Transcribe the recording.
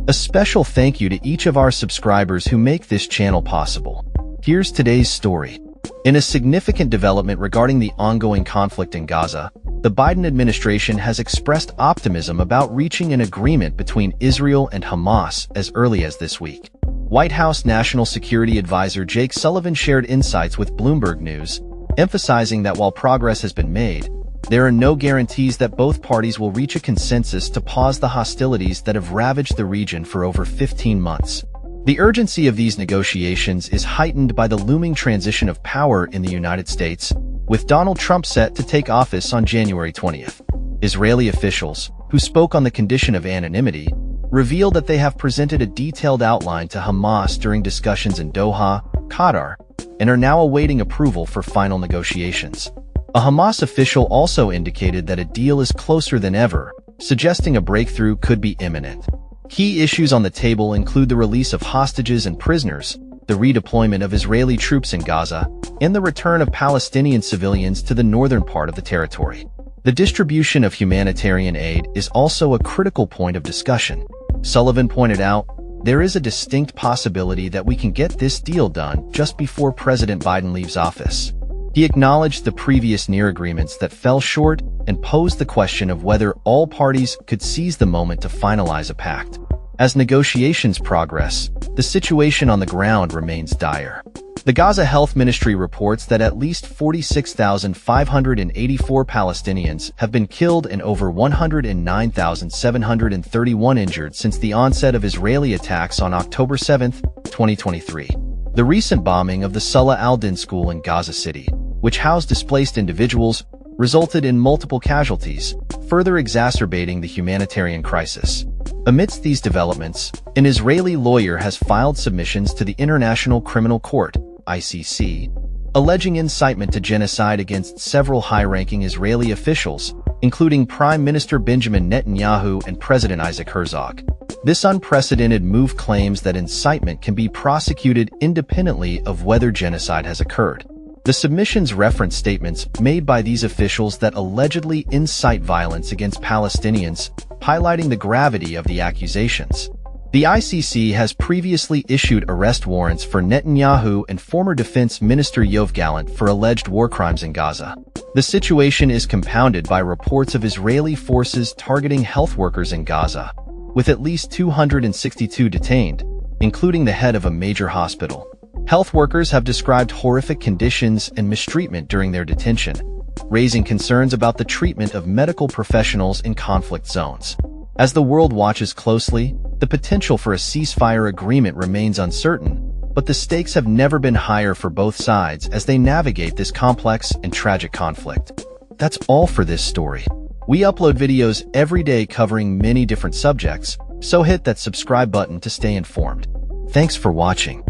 A special thank you to each of our subscribers who make this channel possible. Here's today's story. In a significant development regarding the ongoing conflict in Gaza, the Biden administration has expressed optimism about reaching an agreement between Israel and Hamas as early as this week. White House National Security Advisor Jake Sullivan shared insights with Bloomberg News, emphasizing that while progress has been made, there are no guarantees that both parties will reach a consensus to pause the hostilities that have ravaged the region for over 15 months. The urgency of these negotiations is heightened by the looming transition of power in the United States, with Donald Trump set to take office on January 20th. Israeli officials, who spoke on the condition of anonymity, revealed that they have presented a detailed outline to Hamas during discussions in Doha, Qatar, and are now awaiting approval for final negotiations. A Hamas official also indicated that a deal is closer than ever, suggesting a breakthrough could be imminent. Key issues on the table include the release of hostages and prisoners, the redeployment of Israeli troops in Gaza, and the return of Palestinian civilians to the northern part of the territory. The distribution of humanitarian aid is also a critical point of discussion. Sullivan pointed out, there is a distinct possibility that we can get this deal done just before President Biden leaves office. He acknowledged the previous near agreements that fell short and posed the question of whether all parties could seize the moment to finalize a pact. As negotiations progress, the situation on the ground remains dire. The Gaza Health Ministry reports that at least 46,584 Palestinians have been killed and over 109,731 injured since the onset of Israeli attacks on October 7, 2023. The recent bombing of the Salah al-Din school in Gaza City, which housed displaced individuals, resulted in multiple casualties, further exacerbating the humanitarian crisis. Amidst these developments, an Israeli lawyer has filed submissions to the International Criminal Court, ICC, alleging incitement to genocide against several high-ranking Israeli officials, including Prime Minister Benjamin Netanyahu and President Isaac Herzog. This unprecedented move claims that incitement can be prosecuted independently of whether genocide has occurred. The submissions reference statements made by these officials that allegedly incite violence against Palestinians, highlighting the gravity of the accusations. The ICC has previously issued arrest warrants for Netanyahu and former Defense Minister Yoav Gallant for alleged war crimes in Gaza. The situation is compounded by reports of Israeli forces targeting health workers in Gaza, with at least 262 detained, including the head of a major hospital. Health workers have described horrific conditions and mistreatment during their detention, raising concerns about the treatment of medical professionals in conflict zones. As the world watches closely, the potential for a ceasefire agreement remains uncertain, but the stakes have never been higher for both sides as they navigate this complex and tragic conflict. That's all for this story. We upload videos every day covering many different subjects, so hit that subscribe button to stay informed. Thanks for watching.